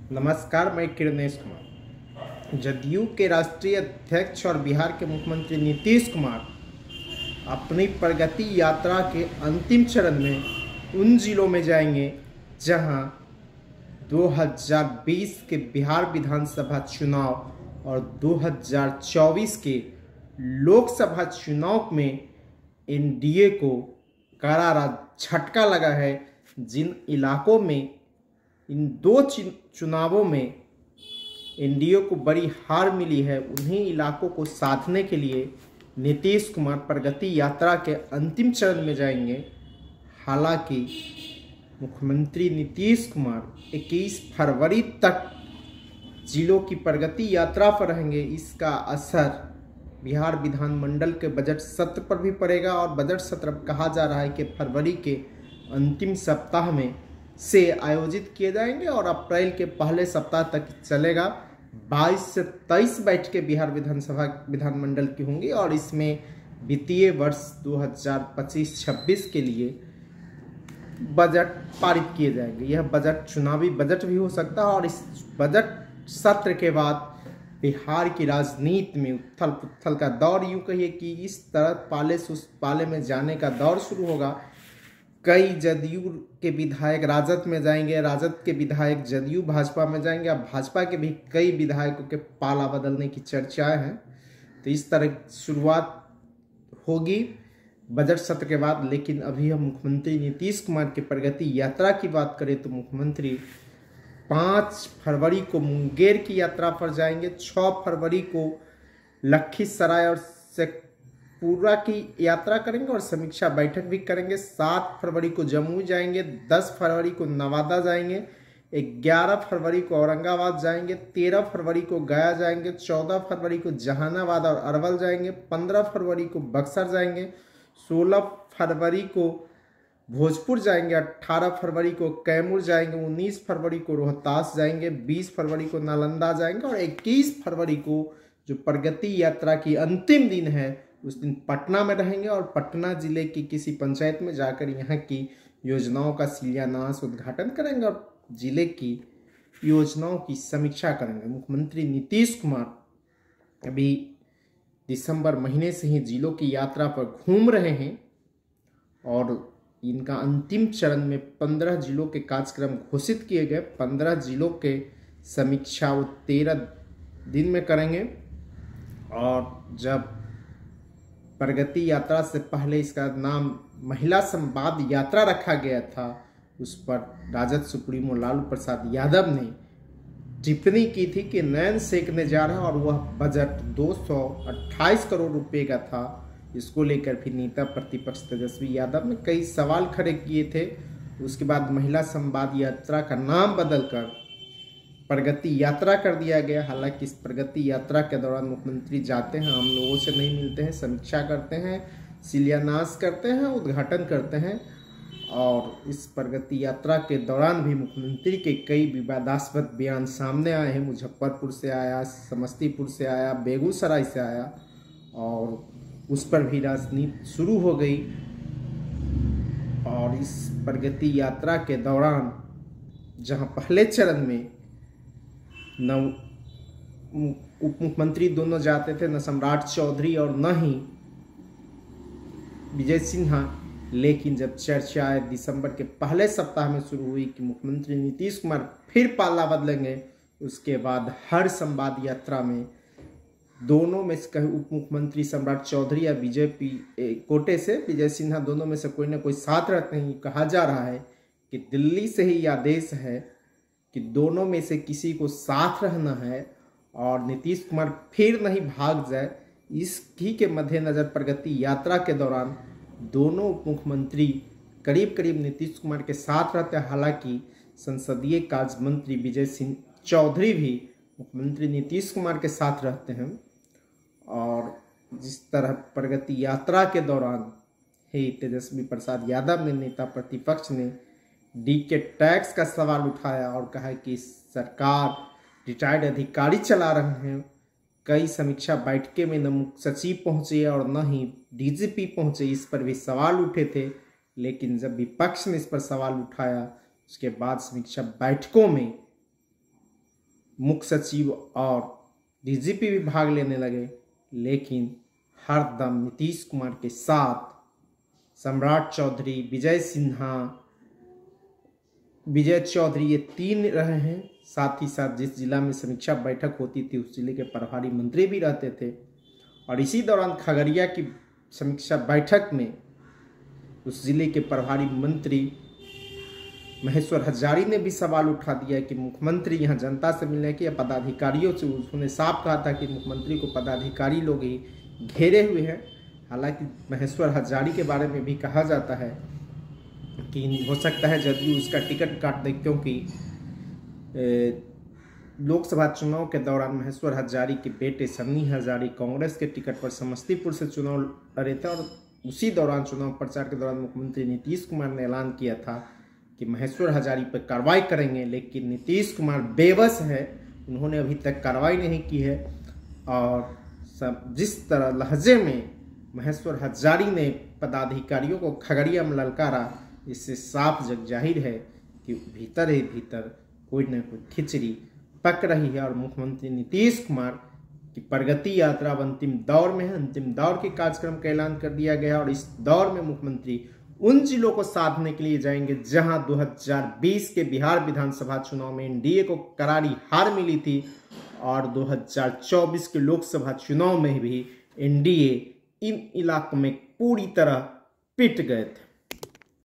नमस्कार, मैं किरणेश कुमार। जदयू के राष्ट्रीय अध्यक्ष और बिहार के मुख्यमंत्री नीतीश कुमार अपनी प्रगति यात्रा के अंतिम चरण में उन जिलों में जाएंगे जहां 2020 के बिहार विधानसभा चुनाव और 2024 के लोकसभा चुनाव में एनडीए को करारा झटका लगा है। जिन इलाकों में इन दो चुनावों में एनडीए को बड़ी हार मिली है, उन्हीं इलाकों को साधने के लिए नीतीश कुमार प्रगति यात्रा के अंतिम चरण में जाएंगे। हालांकि मुख्यमंत्री नीतीश कुमार 21 फरवरी तक जिलों की प्रगति यात्रा पर रहेंगे। इसका असर बिहार विधानमंडल के बजट सत्र पर भी पड़ेगा और बजट सत्र कहा जा रहा है कि फरवरी के अंतिम सप्ताह में से आयोजित किए जाएंगे और अप्रैल के पहले सप्ताह तक चलेगा। 22 से 23 बैठकें बिहार विधानमंडल की होंगी और इसमें वित्तीय वर्ष 2025-26 के लिए बजट पारित किए जाएंगे। यह बजट चुनावी बजट भी हो सकता है और इस बजट सत्र के बाद बिहार की राजनीति में उथल पुथल का दौर, यूं कहिए कि इस तरह पाले से उस पाले में जाने का दौर शुरू होगा। कई जदयू के विधायक राजद में जाएंगे, राजद के विधायक जदयू भाजपा में जाएंगे, अब भाजपा के भी कई विधायकों के पाला बदलने की चर्चाएं हैं। तो इस तरह शुरुआत होगी बजट सत्र के बाद। लेकिन अभी हम मुख्यमंत्री नीतीश कुमार की प्रगति यात्रा की बात करें तो मुख्यमंत्री 5 फरवरी को मुंगेर की यात्रा पर जाएंगे, 6 फरवरी को लखीसराय और पूरा की यात्रा करेंगे और समीक्षा बैठक भी करेंगे। 7 फरवरी को जम्मू जाएंगे, 10 फरवरी को नवादा जाएंगे, 11 फरवरी को औरंगाबाद जाएंगे, 13 फरवरी को गया जाएंगे, 14 फरवरी को जहानाबाद और अरवल जाएंगे, 15 फरवरी को बक्सर जाएंगे, 16 फरवरी को भोजपुर जाएंगे, 18 फरवरी को कैमूर जाएंगे, 19 फरवरी को रोहतास जाएंगे, 20 फरवरी को नालंदा जाएंगे और 21 फरवरी को जो प्रगति यात्रा की अंतिम दिन है उस दिन पटना में रहेंगे और पटना जिले की किसी पंचायत में जाकर यहाँ की योजनाओं का शिलान्यास उद्घाटन करेंगे और जिले की योजनाओं की समीक्षा करेंगे। मुख्यमंत्री नीतीश कुमार अभी दिसंबर महीने से ही जिलों की यात्रा पर घूम रहे हैं और इनका अंतिम चरण में 15 जिलों के कार्यक्रम घोषित किए गए। 15 जिलों के समीक्षा वो 13 दिन में करेंगे और जब प्रगति यात्रा से पहले इसका नाम महिला संवाद यात्रा रखा गया था, उस पर राजद सुप्रीमो लालू प्रसाद यादव ने टिप्पणी की थी कि नयन सेकने जा रहा है और वह बजट 228 करोड़ रुपए का था। इसको लेकर भी नेता प्रतिपक्ष तेजस्वी यादव ने कई सवाल खड़े किए थे। उसके बाद महिला संवाद यात्रा का नाम बदलकर प्रगति यात्रा कर दिया गया। हालांकि इस प्रगति यात्रा के दौरान मुख्यमंत्री जाते हैं, आम लोगों से नहीं मिलते हैं, समीक्षा करते हैं, शिलान्यास करते हैं, उद्घाटन करते हैं और इस प्रगति यात्रा के दौरान भी मुख्यमंत्री के कई विवादास्पद बयान सामने आए हैं। मुजफ्फरपुर से आया, समस्तीपुर से आया, बेगूसराय से आया और उस पर भी राजनीति शुरू हो गई। और इस प्रगति यात्रा के दौरान जहां पहले चरण में न उप मुख्यमंत्री दोनों जाते थे, न सम्राट चौधरी और न ही विजय सिन्हा, लेकिन जब चर्चा दिसंबर के पहले सप्ताह में शुरू हुई कि मुख्यमंत्री नीतीश कुमार फिर पाला बदलेंगे, उसके बाद हर संवाद यात्रा में दोनों में से कहीं उप मुख्यमंत्री सम्राट चौधरी या बीजेपी कोटे से विजय सिन्हा, दोनों में से कोई ना कोई साथ रहते हैं। कहा जा रहा है कि दिल्ली से ही आदेश है कि दोनों में से किसी को साथ रहना है और नीतीश कुमार फिर नहीं भाग जाए। इसकी के मद्देनजर प्रगति यात्रा के दौरान दोनों उप मुख्यमंत्री करीब करीब नीतीश कुमार के साथ रहते हैं। हालांकि संसदीय कार्य मंत्री विजय सिंह चौधरी भी मुख्यमंत्री नीतीश कुमार के साथ रहते हैं और जिस तरह प्रगति यात्रा के दौरान ही तेजस्वी प्रसाद यादव ने, नेता प्रतिपक्ष ने डी के टैक्स का सवाल उठाया और कहा कि सरकार रिटायर्ड अधिकारी चला रहे हैं। कई समीक्षा बैठकें में न मुख्य सचिव पहुंचे और न ही डीजीपी पहुंचे, इस पर भी सवाल उठे थे। लेकिन जब विपक्ष ने इस पर सवाल उठाया उसके बाद समीक्षा बैठकों में मुख्य सचिव और डीजीपी भी भाग लेने लगे, लेकिन हरदम नीतीश कुमार के साथ सम्राट चौधरी, विजय सिन्हा, विजय चौधरी ये 3 रहे हैं। साथ ही साथ जिस जिला में समीक्षा बैठक होती थी उस जिले के प्रभारी मंत्री भी रहते थे। और इसी दौरान खगड़िया की समीक्षा बैठक में उस जिले के प्रभारी मंत्री महेश्वर हजारी ने भी सवाल उठा दिया कि मुख्यमंत्री यहाँ जनता से मिलने के या पदाधिकारियों से। उन्होंने साफ कहा था कि मुख्यमंत्री को पदाधिकारी लोग ही घेरे हुए हैं। हालांकि महेश्वर हजारी के बारे में भी कहा जाता है कि हो सकता है जदयू उसका टिकट काट दे, क्योंकि लोकसभा चुनाव के दौरान महेश्वर हजारी के बेटे सन्नी हजारी कांग्रेस के टिकट पर समस्तीपुर से चुनाव लड़े थे। और उसी दौरान चुनाव प्रचार के दौरान मुख्यमंत्री नीतीश कुमार ने ऐलान किया था कि महेश्वर हजारी पर कार्रवाई करेंगे, लेकिन नीतीश कुमार बेबस है, उन्होंने अभी तक कार्रवाई नहीं की है। और जिस तरह लहजे में महेश्वर हजारी ने पदाधिकारियों को खगड़िया में ललकारा, इससे साफ जग जाहिर है कि भीतर ही भीतर कोई न कोई खिचड़ी पक रही है। और मुख्यमंत्री नीतीश कुमार की प्रगति यात्रा अब अंतिम दौर में है। अंतिम दौर के कार्यक्रम का ऐलान कर दिया गया और इस दौर में मुख्यमंत्री उन जिलों को साधने के लिए जाएंगे जहां 2020 के बिहार विधानसभा चुनाव में एनडीए को करारी हार मिली थी और 2024 के लोकसभा चुनाव में भी एनडीए इन इलाकों में पूरी तरह पिट गए थे।